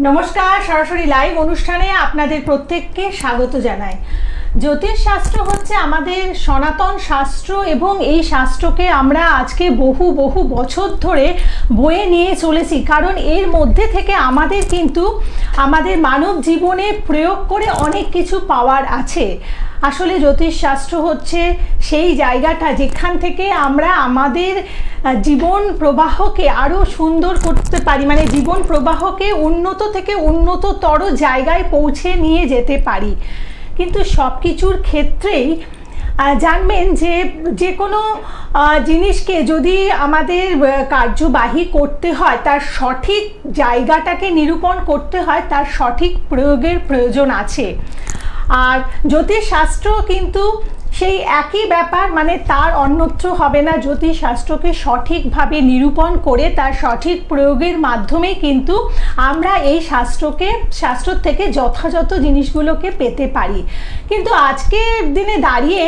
নমস্কার, সরাসরি লাইভ অনুষ্ঠানে আপনাদের প্রত্যেককে স্বাগত জানাই। জ্যোতিষ শাস্ত্র হচ্ছে আমাদের সনাতন শাস্ত্র এবং এই শাস্ত্রকে আমরা আজকে বহু বহু বছর ধরে বয়ে নিয়ে চলেছি, কারণ এর মধ্যে থেকে আমাদের কিন্তু আমাদের মানব জীবনে প্রয়োগ করে অনেক কিছু পাওয়ার আছে। আসলে জ্যোতিষ শাস্ত্র হচ্ছে সেই জায়গাটা যেখান থেকে আমরা আমাদের জীবন প্রবাহকে আরও সুন্দর করতে পারি, মানে জীবন প্রবাহকে উন্নত থেকে উন্নততর জায়গায় পৌঁছে নিয়ে যেতে পারি। কিন্তু সব কিছুর ক্ষেত্রেই জানবেন যে যে কোনো জিনিসকে যদি আমাদের কার্যবাহী করতে হয়, তার সঠিক জায়গাটাকে নিরূপণ করতে হয়, তার সঠিক প্রয়োগের প্রয়োজন আছে। আর জ্যোতিষশাস্ত্র কিন্তু সেই একই ব্যাপার, মানে তার অন্যত্র হবে না। জ্যোতিষশাস্ত্রকে সঠিকভাবে নিরূপণ করে তার সঠিক প্রয়োগের মাধ্যমে কিন্তু আমরা এই শাস্ত্র থেকে যথাযথ জিনিসগুলোকে পেতে পারি। কিন্তু আজকের দিনে দাঁড়িয়ে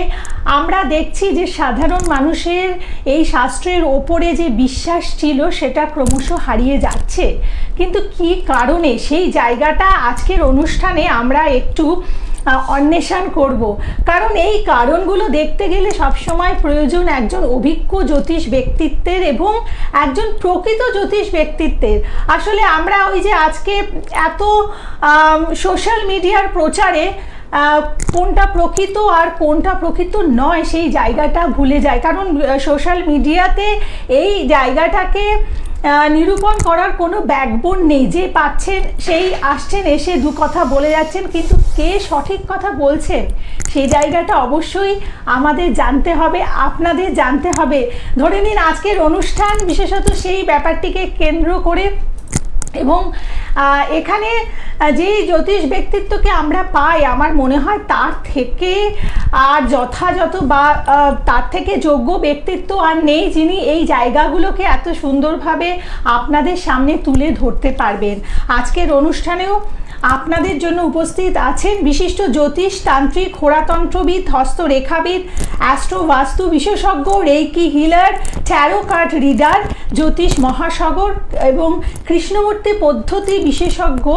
আমরা দেখছি যে সাধারণ মানুষের এই শাস্ত্রের ওপরে যে বিশ্বাস ছিল সেটা ক্রমশ হারিয়ে যাচ্ছে। কিন্তু কি কারণে, সেই জায়গাটা আজকের অনুষ্ঠানে আমরা একটু অন্বেষণ করব। কারণ এই কারণগুলো দেখতে গেলে সবসময় প্রয়োজন একজন অভিজ্ঞ জ্যোতিষ ব্যক্তিত্বের এবং একজন প্রকৃত জ্যোতিষ ব্যক্তিত্বের। আসলে আমরা ওই যে আজকে এত সোশ্যাল মিডিয়ার প্রচারে কোনটা প্রকৃত আর কোনটা প্রকৃত নয় সেই জায়গাটা ভুলে যায়। কারণ সোশ্যাল মিডিয়াতে এই জায়গাটাকে নিরূপণ করার কোনো ব্যাকবোন নেই। যে পাচ্ছেন সেই আসছেন, এসে দু কথা বলে যাচ্ছেন, কিন্তু কে সঠিক কথা বলছেন সেই জায়গাটা অবশ্যই আমাদের জানতে হবে, আপনাদের জানতে হবে। ধরে নিন আজকের অনুষ্ঠান বিশেষত সেই ব্যাপারটিকে কেন্দ্র করে, এবং এখানে যেই জ্যোতিষ ব্যক্তিত্বকে আমরা পাই আমার মনে হয় তার থেকে আর যথাযথ বা তার থেকে যোগ্য ব্যক্তিত্ব আর নেই, যিনি এই জায়গাগুলোকে এত সুন্দরভাবে আপনাদের সামনে তুলে ধরতে পারবেন। আজকের অনুষ্ঠানেও আপনাদের জন্য উপস্থিত আছেন বিশিষ্ট জ্যোতিষ, তান্ত্রিক, হোরাতন্ত্রবিদ, হস্তরেখাবিদ, অ্যাস্ট্রো বাস্তু বিশেষজ্ঞ, reiki healer, tarot card reader, জ্যোতিষ মহাসাগর এবং কৃষ্ণমূর্তি পদ্ধতি বিশেষজ্ঞ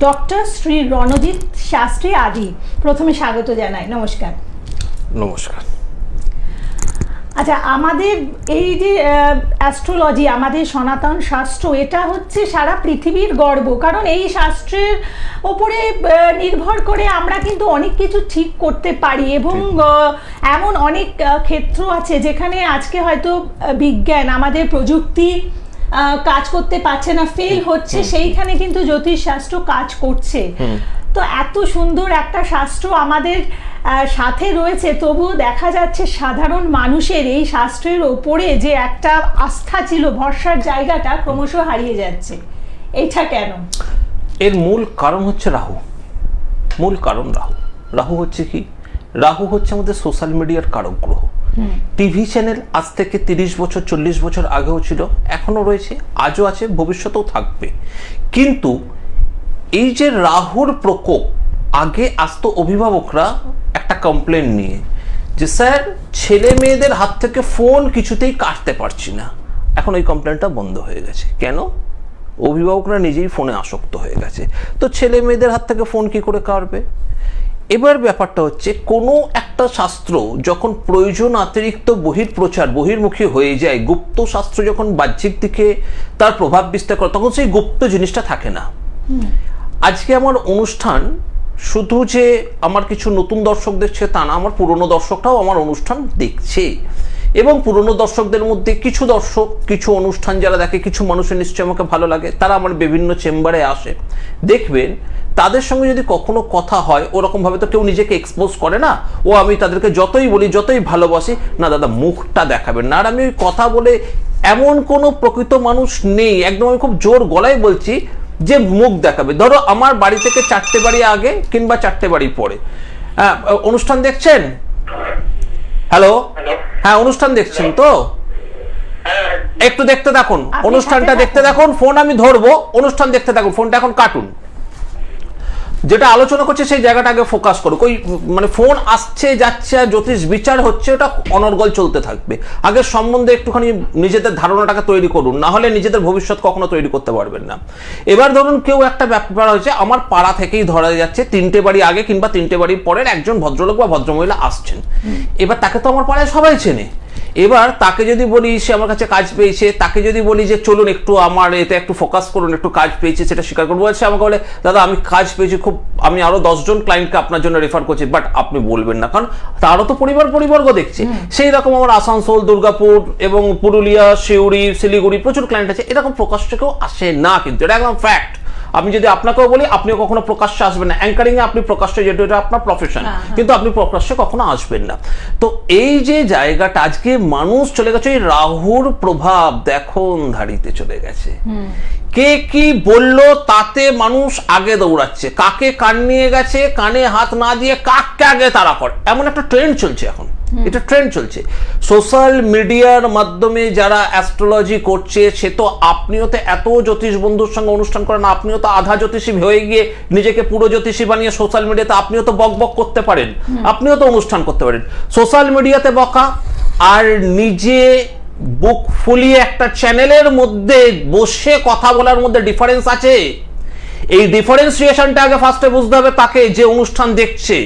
ডক্টর শ্রী রণজিৎ শাস্ত্রী আদি। প্রথমে স্বাগত জানাই। নমস্কার। নমস্কার। আচ্ছা, আমাদের এই যে অ্যাস্ট্রোলজি, আমাদের সনাতন শাস্ত্র, এটা হচ্ছে সারা পৃথিবীর গর্ব। কারণ এই শাস্ত্রের ওপরে নির্ভর করে আমরা কিন্তু অনেক কিছু ঠিক করতে পারি, এবং এমন অনেক ক্ষেত্র আছে যেখানে আজকে হয়তো বিজ্ঞান, আমাদের প্রযুক্তি কাজ করতে পারছে না, ফেল হচ্ছে, সেইখানে কিন্তু জ্যোতিষশাস্ত্র কাজ করছে। তো এত সুন্দর একটা শাস্ত্র আমাদের সাথে রয়েছে, তবুও দেখা যাচ্ছে সাধারণ মানুষের এই শাস্ত্রের ওপরে যে একটা আস্থা ছিল, ভরসার জায়গাটা ক্রমশ হারিয়ে যাচ্ছে। এটা কেন? এর মূল কারণ হচ্ছে রাহু। মূল কারণ রাহু। রাহু হচ্ছে কি? রাহু হচ্ছে আমাদের সোশ্যাল মিডিয়ার কারক গ্রহ। টিভি চ্যানেল আজ থেকে 30 বছর 40 বছর আগেও ছিল, এখনো রয়েছে, আজও আছে, ভবিষ্যতেও থাকবে। কিন্তু এই যে রাহুর প্রকোপ, আগে আসতো অভিভাবকরা একটা কমপ্লেন নিয়ে যে স্যার ছেলে মেয়েদের হাত থেকে ফোন কিছুতেই কাটতে পারছি না। এখন ওই কমপ্লেনটা বন্ধ হয়ে গেছে। কেন? অভিভাবকরা নিজেই ফোনে আসক্ত হয়ে গেছে। তো ছেলে মেয়েদের হাত থেকে ফোন কি করে কাটবে? এবার ব্যাপারটা হচ্ছে, কোনো একটা শাস্ত্র যখন প্রয়োজন অতিরিক্ত বহির্মুখী হয়ে যায়, গুপ্ত শাস্ত্র যখন বাহ্যিক দিকে তার প্রভাব বিস্তার করে, তখন সেই গুপ্ত জিনিসটা থাকে না। আজকে আমার অনুষ্ঠান শুধু যে আমার কিছু নতুন দর্শক দেখছে তা না, আমার পুরনো দর্শকরাও আমার অনুষ্ঠান দেখছে। এবং পুরনো দর্শকদের মধ্যে কিছু দর্শক কিছু অনুষ্ঠান যারা দেখে, কিছু মানুষের নিশ্চয়ই আমাকে ভালো লাগে, তারা আমার বিভিন্ন চেম্বারে আসে। দেখবেন তাদের সঙ্গে যদি কখনো কথা হয়, ওরকমভাবে তো কেউ নিজেকে এক্সপোজ করে না। ও আমি তাদেরকে যতই বলি, যতই ভালোবাসি, না দাদা মুখটা দেখাবেন না। আর আমি ওই কথা বলে এমন কোনো প্রকৃত মানুষ নেই, একদম আমি খুব জোর গলায় বলছি, যে মুখ দেখাবে। ধরো আমার বাড়ি থেকে 4টে বাড়ি আগে কিংবা 4টে বাড়ি পরে অনুষ্ঠান দেখছেন। হ্যালো, হ্যাঁ অনুষ্ঠান দেখছেন তো? একটু দেখতে থাকুন, অনুষ্ঠানটা দেখতে থাকুন। ফোন আমি ধরবো, অনুষ্ঠান দেখতে থাকুন, ফোনটা এখন কাটুন। যেটা আলোচনা করছে সেই জায়গাটা আগে ফোকাস করুক। ওই মানে ফোন আসছে যাচ্ছে আর জ্যোতিষ বিচার হচ্ছে, ওটা অনর্গল চলতে থাকবে। আগে সম্বন্ধে একটুখানি নিজেদের ধারণাটাকে তৈরি করুন, না হলে নিজেদের ভবিষ্যৎ কখনো তৈরি করতে পারবেন না। এবার ধরুন কেউ একটা ব্যাপার হয়েছে, আমার পাড়া থেকেই ধরা যাচ্ছে 3টে বাড়ি আগে কিংবা 3টে বাড়ির পরের একজন ভদ্রলোক বা ভদ্রমহিলা আসছেন। এবার তাকে তো আমার পাড়ায় সবাই চেনে। এবার তাকে যদি বলি সে আমার কাছে কাজ পেয়েছে, তাকে যদি বলি যে চলুন একটু আমার এতে একটু ফোকাস করুন, একটু কাজ পেয়েছে সেটা স্বীকার করবো, সে আমাকে বলে দাদা আমি কাজ পেয়েছি, খুব আমি আরো 10 জন ক্লায়েন্টকে আপনার জন্য রেফার করছি, বাট আপনি বলবেন না, কারণ তারও তো পরিবর্গ দেখছে। সেই রকম আমার আসানসোল, দুর্গাপুর এবং পুরুলিয়া, সিউড়ি, শিলিগুড়ি প্রচুর ক্লায়েন্ট আছে, এরকম প্রকাশ্যে কেউ আসে না, কিন্তু এটা একদম ফ্যাক্ট। আমি যদি আপনাকেও বলি আপনিও কখনো প্রকাশ্যে আসবেন না, অ্যাঙ্কারিং এ আপনি প্রকাশ্যে, যেটা এটা আপনার প্রফেশন, কিন্তু আপনি প্রকাশ্যে কখনো আসবেন না। তো এই যে জায়গাটা আজকে মানুষ চলে গেছে, এই রাহুর প্রভাব দেখুন ধারিতে চলে গেছে। কে কি বললো তাতে মানুষ আগে দৌড়াচ্ছে, কাকে কান নিয়ে গেছে, কানে হাত না দিয়ে কাকে আগে তারা করে, এমন একটা ট্রেন্ড চলছে এখন। এটা ট্রেন্ড চলছে সোশ্যাল মিডিয়ার মাধ্যমে। যারা অ্যাস্ট্রোলজি করছে সে তো, আপনিও তো এত জ্যোতিষ বন্ধুর সঙ্গে অনুষ্ঠান করেন, আপনিও তো আধা জ্যোতিষী হয়ে গিয়ে নিজেকে পুরো জ্যোতিষী বানিয়ে সোশ্যাল মিডিয়াতে আপনিও তো বক করতে পারেন, আপনিও তো অনুষ্ঠান করতে পারেন। সোশ্যাল মিডিয়াতে বকা আর নিজে বুক ফুলিয়ে একটা চ্যানেলের মধ্যে বসে কথা বলার মধ্যে ডিফারেন্স আছে। এই ডিফারেন্সিয়েশনটা আগে ফার্স্টে বুঝতে হবে তাকে, যে অনুষ্ঠান দেখছে,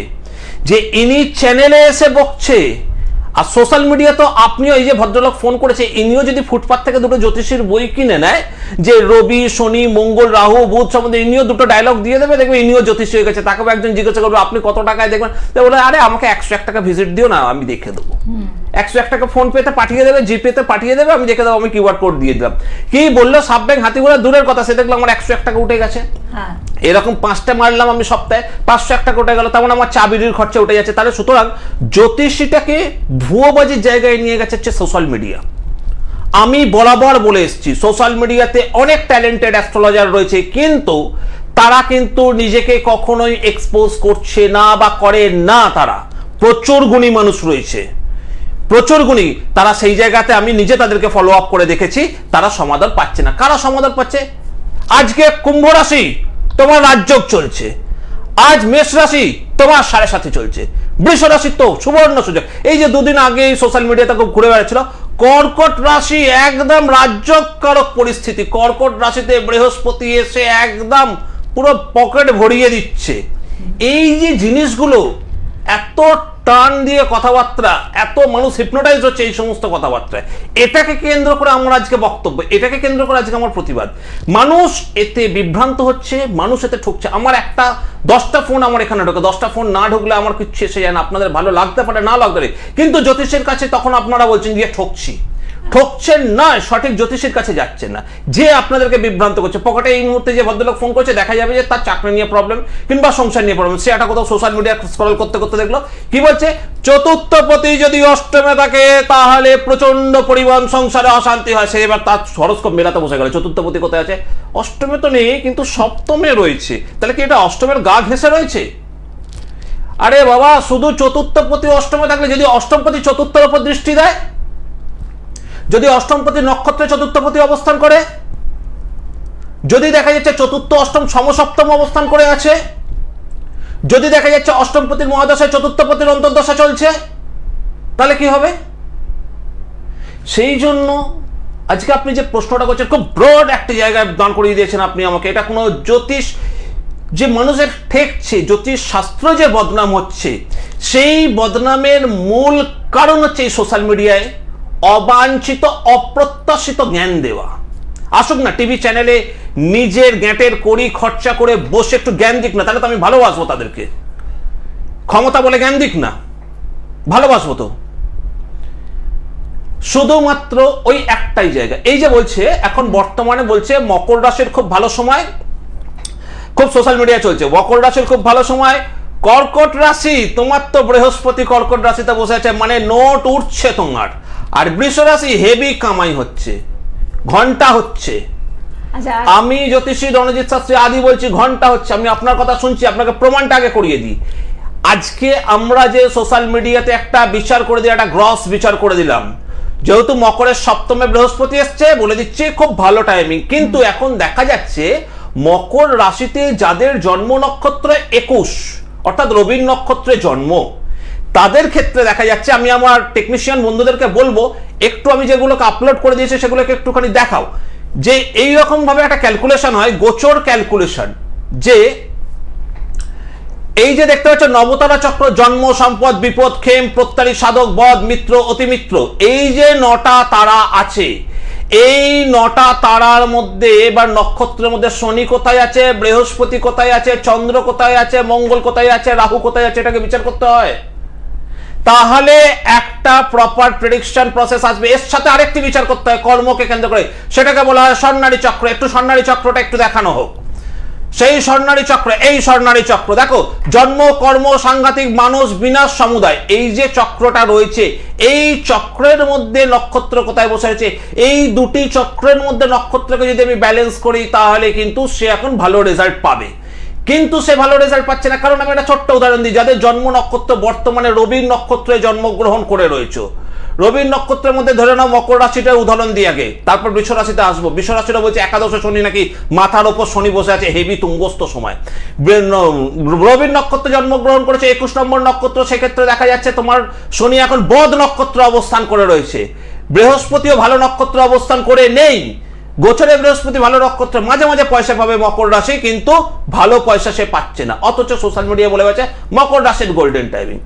যে ইনি চ্যানেলে এসে বকছে আর সোশ্যাল মিডিয়া। তো আপনিও, এই যে ভদ্রলোক ফোন করেছে, ইনিও যদি ফুটপাথ থেকে দুটো জ্যোতিষীর বই কিনে নেয়, যে রবি, শনি, মঙ্গল, রাহু, বুধ সম্বন্ধে, ইনিও দুটো ডায়লগ দিয়ে দেবে, দেখবে ইনিও জ্যোতিষী হয়ে গেছে। তাকেও একজন জিজ্ঞাসা করবে আপনি কত টাকায় দেখবেন, বলে আরে আমাকে 101 টাকা ভিজিট দিও না, আমি দেখে দেবো। 101 টাকা ফোন পেতে পাঠিয়ে দেবে, জিপেতে পাঠিয়ে দেবে, আমি দেখে দেবো, আমি কিউআর কোড দিয়ে দিলাম। কি বললো সাব ব্যাংক হাতি ঘোড়া দূরের কথা, সে দেখলো আমার 101 টাকা উঠে গেছে। এরকম 5টা মারলাম আমি সপ্তাহে, 501 টাকা উঠে গেল, তেমন আমার চা বিড়ির খরচা উঠে যাচ্ছে। তাহলে সুতরাং জ্যোতিষীটাকে ভুয়োবাজির জায়গায় নিয়ে গেছে হচ্ছে সোশ্যাল মিডিয়া। আমি বরাবর বলে এসেছি সোশ্যাল মিডিয়াতে অনেক ট্যালেন্টেড অ্যাস্ট্রোলজার রয়েছে, কিন্তু তারা কিন্তু নিজেকে কখনোই এক্সপোজ করছে না বা করে না। তারা প্রচুর গুণী মানুষ রয়েছে, প্রচুর গুণী, তারা সেই জায়গাতে আমি নিজে তাদেরকে ফলো আপ করে দেখেছি, তারা সমাধান পাচ্ছে না। কারা সমাধান পাচ্ছে? আজকে কুম্ভ রাশি তোমার রাজযোগ চলছে, আজ মেষ রাশি তোমার 7.5 চলছে, বৃষ রাশি তো সুবর্ণ সুযোগ। এই যে দুদিন আগে সোশ্যাল মিডিয়াতে খুব ঘুরে বেড়াচ্ছিল, কর্কট রাশি একদম রাজ্যকারক পরিস্থিতি। কর্কট রাশিতে বৃহস্পতি এসে একদম পুরো পকেট ভরিয়ে দিচ্ছে। এই যে জিনিসগুলো, এত টান দিয়ে কথাবার্তা, এত মানুষ হিপনোটাইজ হচ্ছে এই সমস্ত কথাবার্তায়, এটাকে কেন্দ্র করে আমার আজকে বক্তব্য, এটাকে কেন্দ্র করে আজকে আমার প্রতিবাদ। মানুষ এতে বিভ্রান্ত হচ্ছে, মানুষ এতে ঠকছে। আমার 10টা ফোন আমার এখানে ঢোকে, 10টা ফোন না ঢুকলে আমার কিচ্ছু এসে যায় না। আপনাদের ভালো লাগতে পারে, না লাগতে পারে, কিন্তু জ্যোতিষের কাছে তখন আপনারা বলছেন যে ঠকছেন না, সঠিক জ্যোতিষের কাছে যাচ্ছেন না, যে আপনাদেরকে বিভ্রান্ত করছে। পকেটে এই মুহূর্তে যে ভদ্রলোক ফোন করছে, দেখা যাবে যে তার চাকরি নিয়ে প্রবলেম কিংবা সংসার নিয়ে প্রবলেম। সে একটা কোথাও সোশ্যাল মিডিয়া স্ক্রল করতে করতে দেখলো, কি বলছে, চতুর্থপতি যদি অষ্টমে থাকে তাহলে প্রচন্ড পরিমাণ সংসারে অশান্তি হয়। সে এবার তার হরোস্কোপ মেলাতে বসে গেল, চতুর্থপতি কোথায় আছে? অষ্টমে তো নেই, কিন্তু সপ্তমে রয়েছে। তাহলে কি এটা অষ্টমের গা ঘেঁষে রয়েছে? আরে বাবা, শুধু চতুর্থপতি অষ্টমে থাকলে, যদি অষ্টমপতি চতুর্থের উপর দৃষ্টি দেয়, যদি অষ্টমপতি নক্ষত্রে চতুর্থপতি অবস্থান করে, যদি দেখা যাচ্ছে চতুর্থ অষ্টম সমসপ্তম অবস্থান করে আছে, যদি দেখা যাচ্ছে অষ্টমপতির মহাদশায় চতুর্থপতির অন্তর্দশা চলছে, তাহলে কি হবে? সেই জন্য আজকে আপনি যে প্রশ্নটা করছেন, খুব ব্রড একটা জায়গায় দাঁড় করিয়ে দিয়েছেন আপনি আমাকে। এটা কোনো জ্যোতিষ যে মানুষের ঠেকছে, জ্যোতিষ শাস্ত্র যে বদনাম হচ্ছে, সেই বদনামের মূল কারণ হচ্ছে এই সোশ্যাল মিডিয়ায় অবাঞ্ছিত অপ্রত্যাশিত জ্ঞান দেওয়া। আসুক না টিভি চ্যানেলে, নিজের জ্ঞাটের কড়ি খরচা করে বসে একটু জ্ঞান দিক না, তাহলে তো আমি ভালোবাসবো তাদেরকে। ক্ষমতা বলে জ্ঞান দিক না, ভালোবাসবো তো। শুধুমাত্র ওই একটাই জায়গা। এই যে বলছে এখন বর্তমানে বলছে মকর রাশির খুব ভালো সময়, খুব সোশ্যাল মিডিয়া চলছে, মকর রাশির খুব ভালো সময়। কর্কট রাশি, তোমার তো বৃহস্পতি কর্কট রাশিতে বসে আছে, মানে নোট উঠছে তোমার। আর বৃষ রাশি হেভি কামাই হচ্ছে, ঘন্টা হচ্ছে। আমি জ্যোতিষী রণজিৎ শাস্ত্রী আদি বলছি, ঘন্টা হচ্ছে। আমি আপনার কথা শুনছি, আপনাকে প্রমাণটা আগে করিয়ে দিই। আজকে আমরা যে সোশ্যাল মিডিয়াতে একটা বিচার করে দিই, একটা গ্রস বিচার করে দিলাম, যেহেতু মকরের সপ্তমে বৃহস্পতি এসছে, বলে দিচ্ছি খুব ভালো টাইমিং। কিন্তু এখন দেখা যাচ্ছে মকর রাশিতে যাদের জন্ম নক্ষত্র 21 অর্থাৎ রবির নক্ষত্রে জন্ম, তাদের ক্ষেত্রে দেখা যাচ্ছে, আমি আমার টেকনিশিয়ান বন্ধুদেরকে বলবো একটু আমি যেগুলোকে আপলোড করে দিয়েছি সেগুলোকে একটুখানি দেখাও, যে এইরকম ভাবে একটা ক্যালকুলেশন হয়, গোচর ক্যালকুলেশন, যে এই যে দেখতে পাচ্ছ নবতারা চক্র, জন্ম, সম্পদ, বিপদ, ক্ষেম, প্রত্যারী, সাধক, বদ, মিত্র, অতিমিত্র, এই যে 9টা তারা আছে, এই 9টা তারার মধ্যে এবার নক্ষত্রের মধ্যে শনি কোথায় আছে, বৃহস্পতি কোথায় আছে, চন্দ্র কোথায় আছে, মঙ্গল কোথায় আছে, রাহু কোথায় আছে, এটাকে বিচার করতে হয়। তাহলে একটা প্রপার প্রেডিকশন প্রসেস আসবে। এর সাথে আরেকটি বিচার করতে হয় কর্মকে কেন্দ্র করে, সেটাকে বলা হয় স্বর্ণালী চক্র। একটু স্বর্ণালী চক্রটা একটু দেখানো হোক। সেই স্বর্ণালী চক্র, এই স্বর্ণালী চক্র দেখো, জন্ম, কর্ম, সাংঘাতিক, মানুষ, বিনাশ, সমুদায়, এই যে চক্রটা রয়েছে, এই চক্রের মধ্যে নক্ষত্র কোথায় বসে আছে, এই দুটি চক্রের মধ্যে নক্ষত্রকে যদি আমি ব্যালেন্স করি তাহলে কিন্তু সে এখন ভালো রেজাল্ট পাবে। কিন্তু সে ভালো রেজাল্ট পাচ্ছে না, কারণ আমি একটা ছোট্ট উদাহরণ দিই। যাদের জন্ম নক্ষত্র বর্তমানে রবির নক্ষত্রে জন্মগ্রহণ করে রয়েছে, রবির নক্ষত্রের মধ্যে ধরে নাও মকর রাশিটার উদাহরণ দিই আগে, তারপর বৃষ রাশিতে আসবো। বৃষ রাশিটা বলছে একাদশে শনি নাকি মাথার ওপর শনি বসে আছে, হেভি তুঙ্গস্থ সময়। রবির নক্ষত্রে জন্মগ্রহণ করেছে 21 নম্বর নক্ষত্র, সেক্ষেত্রে দেখা যাচ্ছে তোমার শনি এখন বদ নক্ষত্র অবস্থান করে রয়েছে। বৃহস্পতিও ভালো নক্ষত্র অবস্থান করে নেই। গোচরে বৃহস্পতি ভালো নক্ষত্র, মাঝে মাঝে পয়সা পাবে মকর রাশি, কিন্তু ভালো পয়সা সে পাচ্ছে না, অথচ সোশ্যাল মিডিয়া বলে গেছে মকর রাশির গোল্ডেন টাইমিং।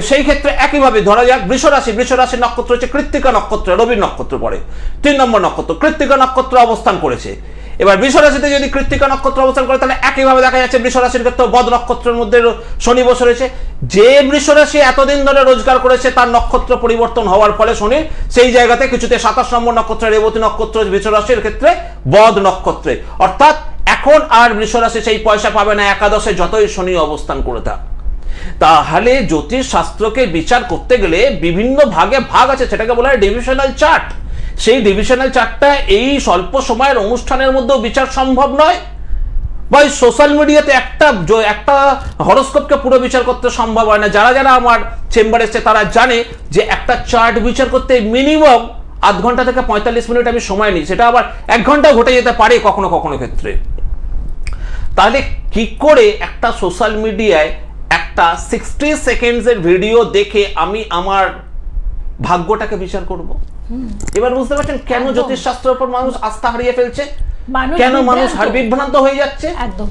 সেই ক্ষেত্রে একইভাবে ধরা যাক বৃষ রাশির নক্ষত্র হচ্ছে কৃত্তিকা নক্ষত্র, রবির নক্ষত্র পড়ে 3 নম্বর নক্ষত্র, কৃত্তিকা নক্ষত্র অবস্থান করেছে। এবার বৃষ রাশিতে যদি কৃত্তিকা নক্ষত্র অবস্থান করে তাহলে একইভাবে দেখা যাচ্ছে বৃষ রাশির ক্ষেত্রে বদ নক্ষত্রের মধ্যে শনি বসে রয়েছে। যে বৃষ রাশি এতদিন ধরে রোজগার করেছে তার নক্ষত্র পরিবর্তন হওয়ার ফলে শনি সেই জায়গাতে কিছুতে 27 নম্বর নক্ষত্র রেবতী নক্ষত্র বৃষ রাশির ক্ষেত্রে বদ নক্ষত্রে, অর্থাৎ এখন আর বৃষ রাশি সেই পয়সা পাবে না একাদশে যতই শনি অবস্থান করে থাক। তাহলে জ্যোতিষ শাস্ত্রকে বিচার করতে গেলে বিভিন্ন ভাগে ভাগ আছে, সেটাকে বলা হয় ডিভিশনাল চার্ট। সেই ডিভিশনাল চার্টটা এই স্বল্প সময়ের অনুষ্ঠানের মধ্যেও বিচার সম্ভব নয়, বা সোশ্যাল মিডিয়াতে একটা হরোস্কোপকে পুরো বিচার করতে সম্ভব হয় না। যারা যারা আমার চেম্বারে এসছে তারা জানে যে একটা চার্ট বিচার করতে মিনিমাম আধ ঘন্টা থেকে 45 মিনিট আমি সময় নিই, সেটা আবার 1 ঘন্টা ঘটে যেতে পারে কখনো কখনো ক্ষেত্রে। তাহলে কি করে একটা সোশ্যাল মিডিয়ায় একটা 60 সেকেন্ডসের ভিডিও দেখে আমি আমার ভাগ্যটাকে বিচার করব? এবার বুঝতে পারছেন কেন জ্যোতিষ শাস্ত্রের উপর মানুষ আস্থা হারিয়ে ফেলছে, কেন মানুষ বিভ্রান্ত হয়ে যাচ্ছে। একদম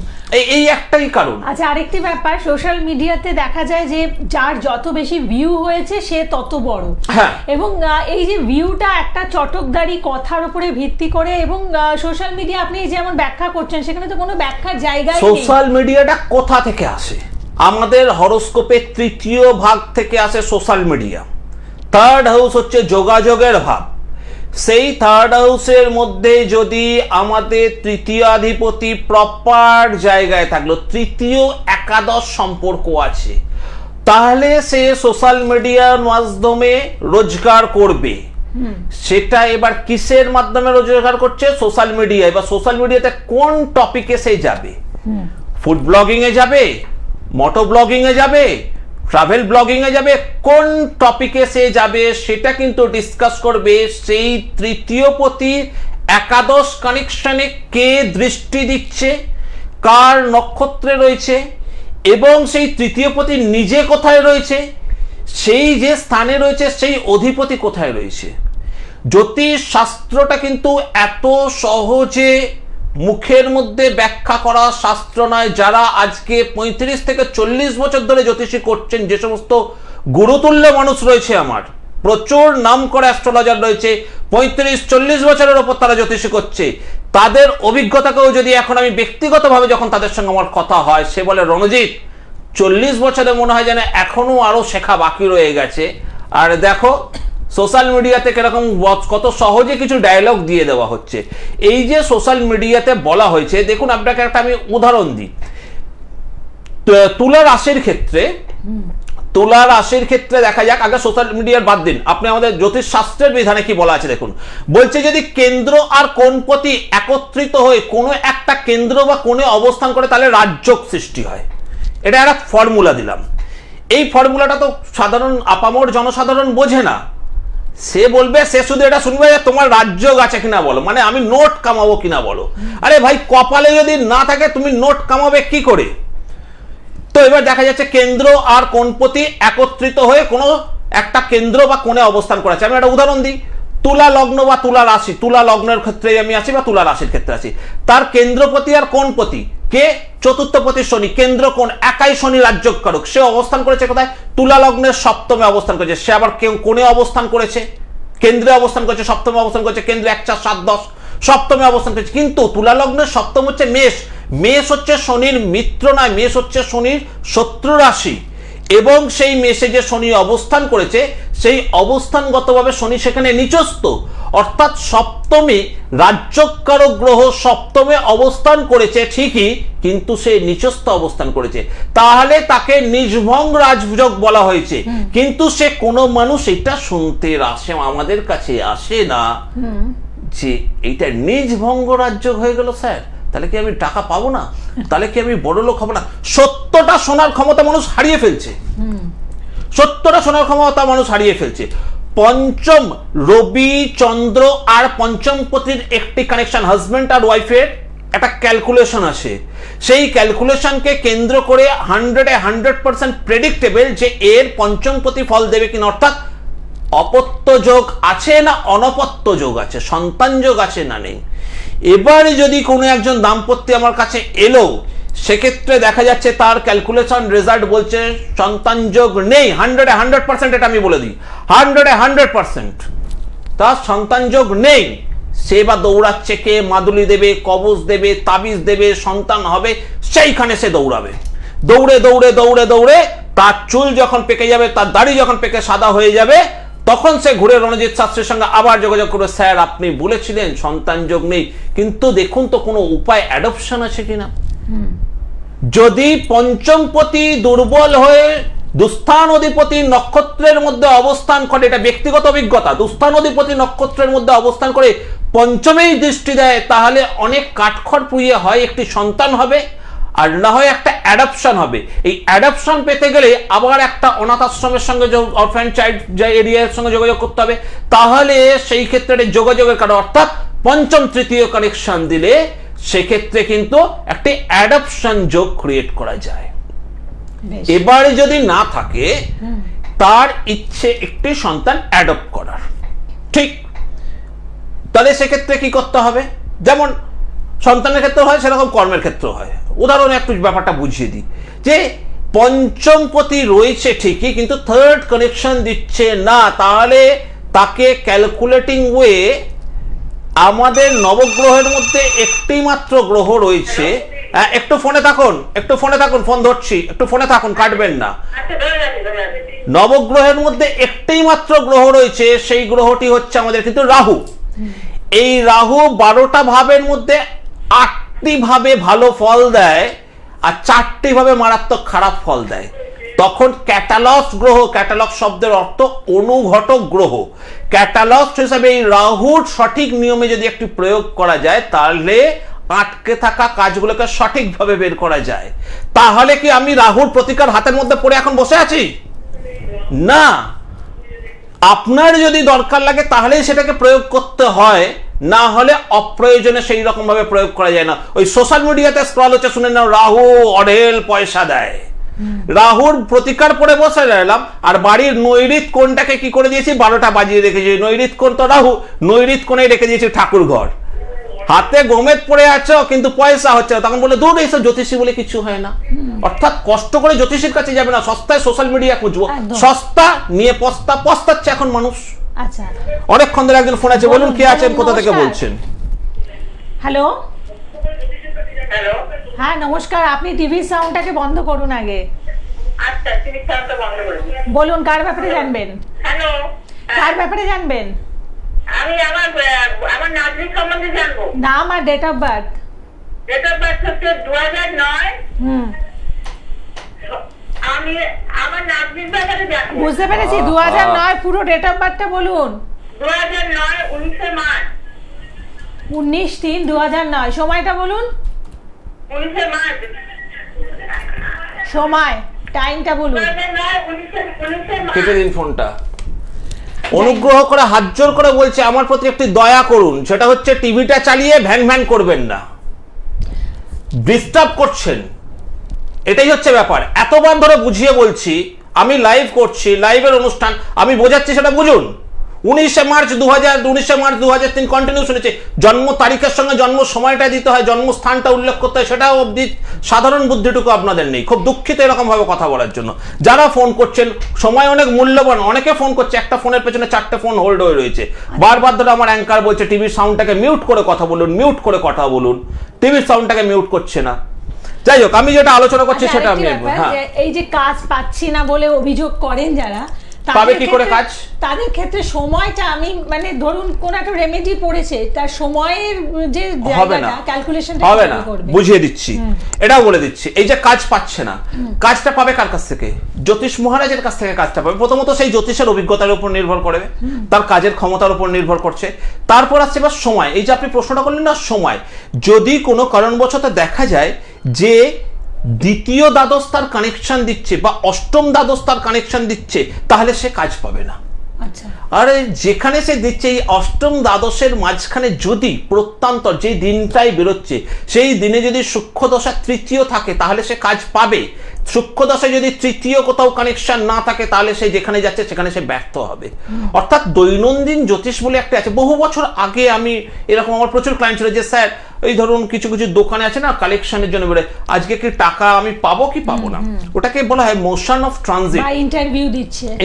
এই একটাই কারণ। আচ্ছা, আরেকটি ব্যাপার, সোশ্যাল মিডিয়াতে দেখা যায় যে যার যত বেশি ভিউ হয়েছে সে তত বড়। হ্যাঁ, এবং এই যে ভিউটা একটা চটকদারি কথার উপরে ভিত্তি করে, এবং সোশ্যাল মিডিয়া আপনি যেমন ব্যাখ্যা করছেন সেখানে তো কোনো ব্যাখ্যার জায়গায় নেই। সোশ্যাল মিডিয়াটা কোথা থেকে আসে? আমাদের হরোস্কোপের 3য় ভাগ থেকে আসে সোশ্যাল মিডিয়া। 3rd হাউস হচ্ছে যোগাযোগের ভাব। সেই 3rd হাউসের মধ্যে যদি আমাদের তৃতীয়াধিপতি প্রপার জায়গায় থাকলো, তৃতীয় একাদশ সম্পর্ক আছে, তাহলে সে সোশ্যাল মিডিয়ার মাধ্যমে রোজগার করবে। সেটা এবার কিসের মাধ্যমে রোজগার করছে? সোশ্যাল মিডিয়ায়। বা সোশ্যাল মিডিয়াতে কোন টপিকে সে যাবে? ফুড ব্লগিং এ যাবে, মোটো ব্লগিং এ যাবে, ট্রাভেল ব্লগিং এ যাবে, কোন টপিকে সে যাবে সেটা কিন্তু ডিসকাস করবে সেই তৃতীয়পতি একাদশ কানেকশনে কে দৃষ্টি দিচ্ছে, কার নক্ষত্রে রয়েছে, এবং সেই তৃতীয়পতি নিজে কোথায় রয়েছে, সেই যে স্থানে রয়েছে সেই অধিপতি কোথায় রয়েছে। জ্যোতিষ শাস্ত্রটা কিন্তু এত সহজে মুখের মধ্যে ব্যাখ্যা করা শাস্ত্র নয়। যারা আজকে 35 থেকে 40 বছর ধরে জ্যোতিষী করছেন, যে সমস্ত গুরুতুল্য মানুষ রয়েছে, আমার প্রচুর নাম করা অ্যাস্ট্রোলজার রয়েছে, 35-40 বছরের ওপর তারা জ্যোতিষী করছে, তাদের অভিজ্ঞতাকেও যদি এখন আমি ব্যক্তিগতভাবে যখন তাদের সঙ্গে আমার কথা হয়, সে বলে রণজিৎ 40 বছরে মনে হয় যেন এখনো আরো শেখা বাকি রয়ে গেছে। আর দেখো সোশ্যাল মিডিয়াতে কিরকম কত সহজে কিছু ডায়লগ দিয়ে দেওয়া হচ্ছে। এই যে সোশ্যাল মিডিয়াতে বলা হয়েছে, দেখুন আপনাকে একটা আমি উদাহরণ দিই। তুলা রাশির ক্ষেত্রে দেখা যাক, আগে সোশ্যাল মিডিয়ার বাদ দিন, আপনি আমাদের জ্যোতিষ শাস্ত্রের বিধানে কি বলা আছে দেখুন। বলছে যদি কেন্দ্র আর কোণপতি একত্রিত হয়ে কোনো একটা কেন্দ্র বা কোণে অবস্থান করে তাহলে রাজযোগ সৃষ্টি হয়। এটা একটা ফর্মুলা দিলাম। এই ফর্মুলাটা তো সাধারণ আপামর জনসাধারণ বোঝে না, সে বলবে, সে শুধু এটা শুনবে যে তোমার রাজ্য আছে কিনা বলো, মানে আমি নোট কামাবো কিনা বলো। আরে ভাই, কপালে যদি না থাকে তুমি নোট কামাবে কি করে? তো এবার দেখা যাচ্ছে কেন্দ্র আর কোণপতি একত্রিত হয়ে কোনো একটা কেন্দ্র বা কোণে অবস্থান করেছে। আমি একটা উদাহরণ দিই, তুলা লগ্ন বা তুলা রাশি, তুলা লগ্নের ক্ষেত্রে আমি আছি বা তুলা রাশির ক্ষেত্রে আছি, তার কেন্দ্রপতি আর কোণপতি কে? চতুর্থপতি শনি, কেন্দ্র কোণ একাই শনি রাজ্যকারক, সে অবস্থান করেছে কোথায়? তুলা লগ্নের সপ্তমে অবস্থান করেছে। সে আবার কেউ কোণে অবস্থান করেছে, কেন্দ্রে অবস্থান করেছে, সপ্তমে অবস্থান করেছে, কেন্দ্রে 1 4 7 10 সপ্তমে অবস্থান করেছে। কিন্তু তুলা লগ্নের সপ্তম হচ্ছে মেষ, মেষ হচ্ছে শনির মিত্র নয়, মেষ হচ্ছে শনির শত্রু রাশি, এবং সেই মেষে যে শনি অবস্থান করেছে সেই অবস্থানগতভাবে শনি সেখানে নিচস্থ, অর্থাৎ সপ্তমে রাজ্যকারক গ্রহ সপ্তমে অবস্থান করেছে ঠিকই, কিন্তু সে নিচস্থ অবস্থান করেছে, তাহলে তাকে নিজভঙ্গ রাজযোগ বলা হয়েছে। কিন্তু সে কোনো মানুষ এটা শুনতে আসে, আমাদের কাছে আসে না যে এইটা নিজভঙ্গ রাজযোগ হয়ে গেল স্যার, তাহলে কি আমি টাকা পাবো না? তাহলে কি আমি বড় লোক হবো না? সত্যটা শোনার ক্ষমতা মানুষ হারিয়ে ফেলছে, সত্যটা শোনার ক্ষমতা মানুষ হারিয়ে ফেলছে। পঞ্চম রবি চন্দ্র আর পঞ্চম পতির একটি কানেকশন, হাজব্যান্ড আর ওয়াইফের একটা ক্যালকুলেশন আছে, সেই ক্যালকুলেশনকে কেন্দ্র করে 100% প্রেডিক্টেবল যে এর পঞ্চম পতি ফল দেবে কিনা, অর্থাৎ অপত্য যোগ আছে না অনপত্য যোগ আছে, সন্তান যোগ আছে না নেই। এবারে যদি কোনো একজন দাম্পত্য আমার কাছে এলো, সেক্ষেত্রে দেখা যাচ্ছে তার ক্যালকুলেশন রেজাল্ট বলছে সন্তান যোগ নেই, 100% এটা আমি বলে দিই, 100% তার সন্তান যোগ নেই। সে বা দৌড়াচ্ছে কে? মাদুলি দেবে, কবচ দেবে, তাবিজ দেবে, সন্তান হবে, সেইখানে সে দৌড়াবে। দৌড়ে দৌড়ে দৌড়ে দৌড়ে তার চুল যখন পেকে যাবে, তার দাড়ি যখন পেকে সাদা হয়ে যাবে, তখন সে ঘুরে রণজিৎ শাস্ত্রীর সঙ্গে আবার যোগাযোগ করবে, স্যার আপনি বলেছিলেন সন্তান যোগ নেই, কিন্তু দেখুন তো কোনো উপায় অ্যাডপশন আছে কিনা। যদি পঞ্চমপতি দুর্বল হয়ে দুস্থান অধিপতি নক্ষত্রের মধ্যে অবস্থান করে, এটা ব্যক্তিগত অভিজ্ঞতা, দুস্থান অধিপতি নক্ষত্রের মধ্যে অবস্থান করে পঞ্চমেই দৃষ্টি দেয়, তাহলে অনেক কাঠখড় পুড়িয়ে হয় একটি সন্তান হবে, আর না হয় একটা অ্যাডপশন হবে। এই অ্যাডপশন পেতে গেলে আবার একটা অনাথ আশ্রমের সঙ্গে, অরফ্যান চাইল্ড যে এরিয়ার সঙ্গে যোগাযোগ করতে হবে, তাহলে সেই ক্ষেত্রে যোগাযোগের কারণে অর্থাৎ পঞ্চম তৃতীয় কানেকশন দিলে সেক্ষেত্রে কিন্তু একটি অ্যাডপশন যোগ ক্রিয়েট করা যায়। এবারে যদি না থাকে, তার ইচ্ছে একটি সন্তান অ্যাডপ্ট করার, ঠিক, তাহলে সেক্ষেত্রে কি করতে হবে? যেমন সন্তানের ক্ষেত্রে হয় সেরকম কর্মের ক্ষেত্রে হয়। উদাহরণে একটু ব্যাপারটা বুঝিয়ে দিই, যে পঞ্চমপতি রয়েছে ঠিকই, কিন্তু থার্ড কানেকশন দিচ্ছে না, তাহলে তাকে ক্যালকুলেটিং ওয়ে আমাদের নবগ্রহের মধ্যে একটি মাত্র গ্রহ রয়েছে। একটু ফোনে থাকুন, একটু ফোনে থাকুন, ফোন ধরছি, একটু ফোনে থাকুন, কাটবেন না। নবগ্রহের মধ্যে একটি মাত্র গ্রহ রয়েছে, সেই গ্রহটি হচ্ছে আমাদের কিন্তু রাহু। এই রাহু 12টা ভাবের মধ্যে 8টি ভাবে ভালো ফল দেয় আর 4টি ভাবে মারাত্মক খারাপ ফল দেয়। তখন ক্যাটালগ গ্রহ, ক্যাটালগ শব্দের অর্থ অনুঘটক গ্রহ, ক্যাটালগ হিসাবে এই রাহুর সঠিক নিয়মে যদি একটি প্রয়োগ করা যায়, তাহলে আটকে থাকা কাজগুলোকে সঠিকভাবে বের করা যায়। তাহলে কি আমি রাহুর প্রতিকার হাতের মধ্যে পড়ে এখন বসে আছি? না, আপনার যদি দরকার লাগে তাহলেই সেটাকে প্রয়োগ করতে হয়, না হলে অপ্রয়োজনে সেই রকম ভাবে প্রয়োগ করা যায় না। ওই সোশ্যাল মিডিয়াতে স্ক্রল হচ্ছে, শুনে নাও রাহু অঢেল পয়সা দেয়, রাহুর প্রতিকার পড়ে বসে রইলাম, আর বাড়ির নৈরিত কোণটাকে কি করে দিয়েছি? 12টা বাজিয়ে রেখেছি। নৈরিত কোণ তো রাহু, নৈরিত কোণে রেখে দিয়েছি ঠাকুর ঘর, হাতে গোমেদ পড়ে আছো কিন্তু পয়সা হচ্ছে না। তখন বলে দূর, এইসব জ্যোতিষী বলে কিছু হয় না। অর্থাৎ কষ্ট করে জ্যোতিষীর কাছে যাবে না, সস্তায় সোশ্যাল মিডিয়া খুঁজবো, সস্তা নিয়ে পস্তাচ্ছে এখন মানুষ। আচ্ছা, অনেকক্ষণ ধরে একজন ফোন আছে, বলুন কে আছেন, কোথা থেকে বলছেন? হ্যালো, হ্যালো, হ্যাঁ নমস্কার, আপনি টিভি সাউন্ডটাকে বন্ধ করুন আগে। আচ্ছা টিভি সাউন্ডটা বন্ধ করুন। বলুন কার ব্যাপারে জানবেন? হ্যালো, কার ব্যাপারে জানবেন? আমি আমার নাতনির সম্বন্ধে জানবো। নাম আর date of birth? Date of birth হচ্ছে 2009। আমি আমার নাতনির ব্যাপারে জানবো। বুঝতে পেরেছি, 2009 পুরো ডেট অফ বার্থটা বলুন। 2009 19 মার্চ। 19/3/2009। সময়টা বলুন। 19 মার্চ। সময়, টাইমটা বলুন। 2009 19 মার্চ। কেটে দিন ফোনটা। অনুগ্রহ করে হাত জোর করে বলছে আমার প্রতি একটি দয়া করুন, সেটা হচ্ছে টিভিটা চালিয়ে ভ্যান ভ্যান করবেন না, ডিস্টার্ব করছেন, এটাই হচ্ছে ব্যাপার। এতবার ধরে বুঝিয়ে বলছি, আমি লাইভ করছি, লাইভের অনুষ্ঠান আমি বোঝাচ্ছি, সেটা বুঝুন। 19শে মার্চ 2003 কন্টিনিউ শুনেছি, জন্ম তারিখের সঙ্গে জন্ম সময়টা দিতে হয়, জন্মস্থানটা উল্লেখ করতে হয়, সেটাও অবধি সাধারণ বুদ্ধিটুকু আপনাদের নেই। খুব দুঃখিত এরকম ভাবে কথা বলার জন্য। যারা ফোন করছেন, সময় অনেক মূল্যবান, অনেকে ফোন করছে, একটা ফোনের পেছনে 4টে ফোন হোল্ড হয়ে রয়েছে। বারবার ধরে আমার অ্যাঙ্কার বলছে টিভির সাউন্ডটাকে মিউট করে কথা বলুন, মিউট করে কথা বলুন, টিভির সাউন্ডটাকে মিউট করছে না। যাই হোক, আমি যেটা আলোচনা করছি সেটা আমি এই যে কাজ পাচ্ছি না বলে অভিযোগ করেন যারা, পাবে কি করে কাজ? তাদের ক্ষেত্রে সময়টা আমি মানে ধরুন কোন একটা রেমেডি পড়েছে, তার সময়ের যে জায়গাটা ক্যালকুলেশনটা হবে না, বুঝিয়ে দিচ্ছি, এটাও বলে দিচ্ছি। এই যে কাজ পাচ্ছে না, কাজটা পাবে কার কাছ থেকে? জ্যোতিষ মহারাজের কাছ থেকে কাজটা পাবে। প্রথমত সেই জ্যোতিষের অভিজ্ঞতার উপর নির্ভর করবে, তার কাজের ক্ষমতার উপর নির্ভর করছে। তারপর আসছে এবার সময়। এই যে আপনি প্রশ্নটা করলেন না, সময়, যদি কোনো কারণবশত দেখা যায় যে দ্বিতীয় দ্বাদশ তার কানেকশন দিচ্ছে বা অষ্টম দ্বাদশ তার কানেকশন দিচ্ছে, তাহলে সে কাজ পাবে না। আচ্ছা, আরে যেখানে সে দিচ্ছে এই অষ্টম দ্বাদশের মাঝখানে যদি প্রত্যন্তর যে দিনটাই বেরোচ্ছে সেই দিনে যদি সূক্ষ্ম দশা তৃতীয় থাকে, তাহলে সে কাজ পাবে। সূক্ষ্ম দশায় যদি তৃতীয় কোথাও কানেকশন না থাকে, তাহলে সে যেখানে যাচ্ছে সেখানে সে ব্যর্থ হবে। অর্থাৎ দৈনন্দিন জ্যোতিষ বলে একটা আছে। বহু বছর আগে আমি এরকম, আমার প্রচুর ক্লায়েন্ট ছিল যে স্যার এই ধরুন কিছু কিছু দোকানে আছে না কালেকশনের জন্য বলে, আজকে কি টাকা আমি পাবো কি পাবো না, ওটাকে বলা হয় মোশন অফ ট্রানজিট।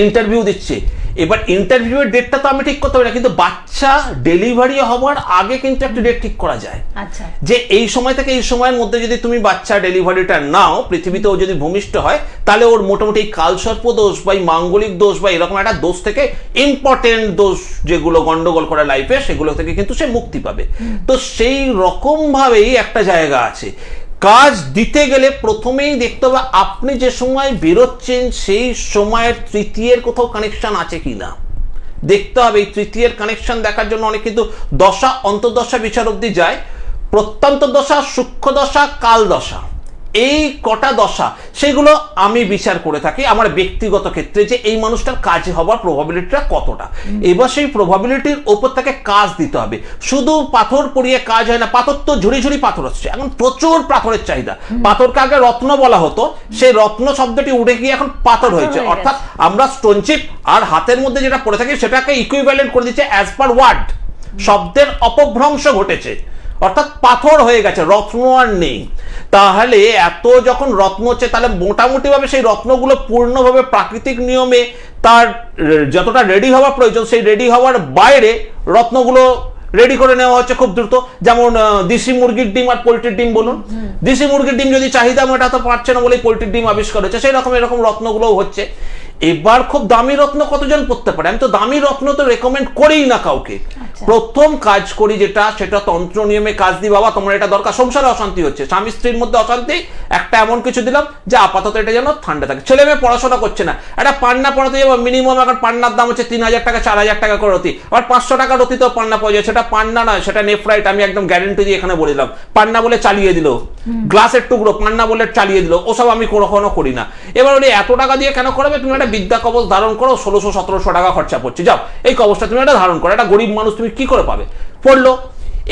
ইন্টারভিউ দিচ্ছে। এবার ইন্টারভিউয়ের ডেটটা তো আমি ঠিক করতে পারি না, কিন্তু বাচ্চা ডেলিভারি হওয়ার আগে কিন্তু একটা ডেট ঠিক করা যায়। আচ্ছা, যে এই সময় থেকে এই সময়ের মধ্যে যদি তুমি বাচ্চা ডেলিভারিটা নাও, পৃথিবীতেও যদি ভূমিষ্ঠ হয়, তাহলে ওর মোটামুটি এই কালসর্প দোষ বা মাঙ্গলিক দোষ বা এরকম একটা দোষ থেকে, ইম্পর্টেন্ট দোষ যেগুলো গন্ডগোল করে লাইফে, সেগুলো থেকে কিন্তু সে মুক্তি পাবে। তো সেই রকম ভাবেই একটা জায়গা আছে। কাজ দিতে গেলে প্রথমেই দেখতে হবে আপনি যে সময় বেরোচ্ছেন সেই সময়ের তৃতীয়ের কোথাও কানেকশন আছে কিনা দেখতে হবে। এই তৃতীয়ের কানেকশন দেখার জন্য অনেক কিন্তু দশা, অন্তর্দশা বিচার অবধি যায়। প্রত্যন্ত দশা, সূক্ষ্ম দশা, কাল দশা, এই কটা দশা সেগুলো আমি বিচার করে থাকি আমার ব্যক্তিগত ক্ষেত্রে, যে এই মানুষটার কাজ হওয়ার প্রবাবিলিটিটা কতটা। এবার সেই প্রবাবিলিটির ওপর থেকে কাজ দিতে হবে। শুধু পাথর পড়িয়ে কাজ হয় না। পাথর তো ঝুড়ি ঝুড়ি পাথর হচ্ছে এখন, প্রচুর পাথরের চাহিদা। পাথরকে আগে রত্ন বলা হতো, সেই রত্ন শব্দটি উঠে গিয়ে এখন পাথর হয়েছে। অর্থাৎ আমরা স্টোনচিপ আর হাতের মধ্যে যেটা পড়ে থাকি সেটাকে ইকুইভ্যালেন্ট করে দিচ্ছে অ্যাজ পার ওয়ার্ড। শব্দের অপভ্রংশ ঘটেছে, অর্থাৎ পাথর হয়ে গেছে, রত্ন আর নেই। তাহলে এত যখন রত্ন হচ্ছে, তাহলে মোটামুটি ভাবে সেই রত্নগুলো পূর্ণভাবে প্রাকৃতিক নিয়মে তার যতটা রেডি হওয়া প্রয়োজন, সেই রেডি হওয়ার বাইরে রত্নগুলো রেডি করে নেওয়া হচ্ছে খুব দ্রুত। যেমন দেশি মুরগির ডিম আর পোল্ট্রির ডিম বলুন, দেশি মুরগির ডিম যদি চাহিদা মেটাতে পারছে না বলে পোল্ট্রির ডিম আবিষ্কার হচ্ছে, সেই রকম এরকম রত্নগুলোও হচ্ছে। এবার খুব দামি রত্ন কতজন পড়তে পারে? আমি তো দামি রত্ন তো রেকমেন্ড করিই না কাউকে। প্রথম কাজ করি যেটা, সেটা তন্ত্র নিয়মে কাজ দিই। বাবা তোমার এটা দরকার, সংসারে অশান্তি হচ্ছে, স্বামী স্ত্রীর মধ্যে অশান্তি, একটা এমন কিছু দিলাম যে আপাতত এটা যেন ঠান্ডা থাকে। ছেলে মেয়ে পড়াশোনা করছে না, একটা পান্না পড়াতে যাবো, মিনিমাম এখন পান্নার দাম হচ্ছে 3000 টাকা 4000 টাকা করে রতি, আবার 500 টাকা রতিতেও পান্না পাওয়া যায়। সেটা পান্না নয়, সেটা নেফ্রাইট। আমি একদম গ্যারেন্টি দিয়ে এখানে বলে দিলাম। পান্না বলে চালিয়ে দিল, গ্লাসের টুকরো পান্না বলে চালিয়ে দিল, ওসব আমি কখনো করি না। এবার ওই এত টাকা দিয়ে কেন করবে? তুমি একটা বিদ্যা কবচ ধারণ করো, 1600-1700 টাকা খরচা পড়ছে, যাও এই কবচটা তুমি একটা ধারণ করো। একটা গরিব মানুষ তুমি কি করে পাবে? পড়লো,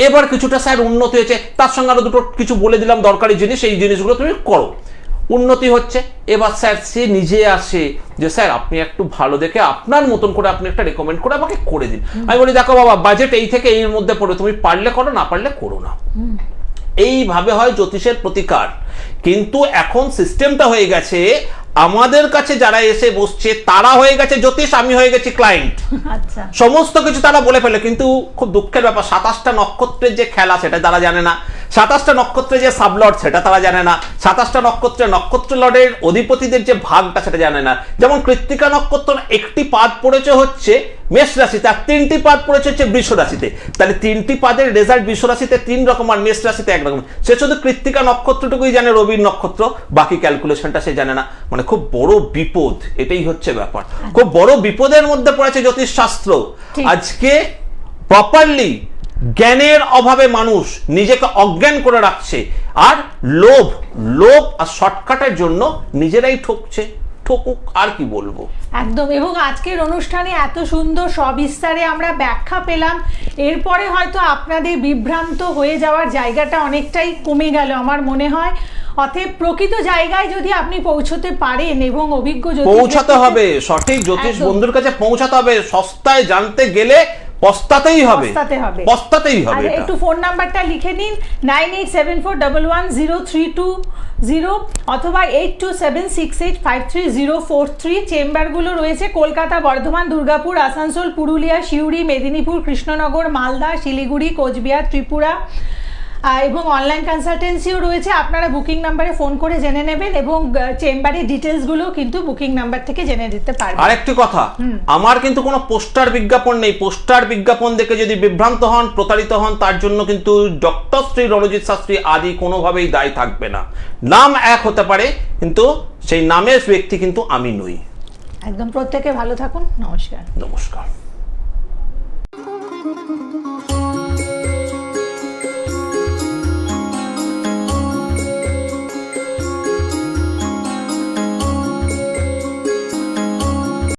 এবার কিছুটা স্যার উন্নতি হয়েছে, তার সঙ্গে আরো দুটো কিছু বলে দিলাম দরকারি জিনিস, এই জিনিসগুলো তুমি করো, উন্নতি হচ্ছে। এবার স্যার সে নিজে আসে যে স্যার আপনি একটু ভালো দেখে আপনার মতন করে আপনি একটা রেকমেন্ড করে আমাকে করে দিন। আমি বলি দেখো বাবা, বাজেট এই থেকে এর মধ্যে পড়ে, তুমি পারলে করো, না পারলে করো না। এইভাবে হয় জ্যোতিষের প্রতিকার। কিন্তু এখন সিস্টেমটা হয়ে গেছে, আমাদের কাছে যারা এসে বসছে তারা হয়ে গেছে জ্যোতিষ, আমি হয়ে গেছি ক্লায়েন্ট। আচ্ছা, সমস্ত কিছু তারা বলে ফেলে। কিন্তু খুব দুঃখের ব্যাপার, 27টা নক্ষত্রের যে খেলা সেটা তারা জানে না। 27টা নক্ষত্রে যে সাবলর্ড সেটা তারা জানে না। 27টা নক্ষত্রে নক্ষত্র লর্ডের অধিপতিদের যে ভাগটা সেটা জানে না। যেমন কৃত্তিকা নক্ষত্র একটি পাদ পড়েছে হচ্ছে মেষ রাশিতে, আর 3টি পাদ পড়েছে হচ্ছে বৃষ রাশিতে। তাহলে 3টি পাদের রেজাল্ট বৃষ রাশিতে 3 রকম আর মেষ রাশিতে একরকম। সে শুধু কৃত্তিকা নক্ষত্রটুকুই জানে, রবির নক্ষত্র, বাকি ক্যালকুলেশনটা সে জানে না। মানে খুব বড় বিপদ, এটাই হচ্ছে ব্যাপার। খুব বড় বিপদের মধ্যে পড়েছে জ্যোতিষ শাস্ত্র আজকে। প্রপারলি জ্ঞানের অভাবে মানুষ নিজেকে অজ্ঞান করে রাখছে, আর লোভ আর শর্টকাটের জন্য নিজেরাই ঠকুক, আর কি বলবো। একদম। এবং আজকের অনুষ্ঠানে এত সুন্দর সবিস্তারে আমরা ব্যাখ্যা পেলাম, এরপরে হয়তো আপনাদের বিভ্রান্ত হয়ে যাওয়ার জায়গাটা অনেকটাই কমে গেল আমার মনে হয়। অতএব প্রকৃত জায়গায় যদি আপনি পৌঁছতে পারেন এবং অভিজ্ঞ জ্যোতিষ পৌঁছাতে হবে, সঠিক জ্যোতিষ একদম। বন্ধুর কাছে পৌঁছাতে হবে। সস্তায় জানতে গেলে পস্তাতেই হবে, পস্তাতেই হবে। আর একটু ফোন নাম্বারটা লিখে নিন 9874110320 অথবা 8276853043। চেম্বারগুলো রয়েছে কলকাতা, বর্ধমান, দুর্গাপুর, আসানসোল, পুরুলিয়া, সিউড়ি, মেদিনীপুর, কৃষ্ণনগর, মালদা, শিলিগুড়ি, কোচবিহার, ত্রিপুরা, এবং অনলাইন কনসালটেন্সিও রয়েছে। আপনারা বুকিং নাম্বারে ফোন করে জেনে নেবেন এবং চেম্বারের ডিটেলসগুলো কিন্তু বুকিং নাম্বার থেকে জেনে দিতে পারবেন। আরেকটি কথা, আমার কিন্তু কোনো পোস্টার বিজ্ঞাপন নেই। পোস্টার বিজ্ঞাপন দেখে যদি বিভ্রান্ত হন, প্রতারিত হন, তার জন্য কিন্তু ডক্টর শ্রী রণজিৎ শাস্ত্রী আদি কোনোভাবেই দায়ী থাকবে না। নাম এক হতে পারে, কিন্তু সেই নামের ব্যক্তি কিন্তু আমি নই। একদম। প্রত্যেকে ভালো থাকুন। নমস্কার। নমস্কার।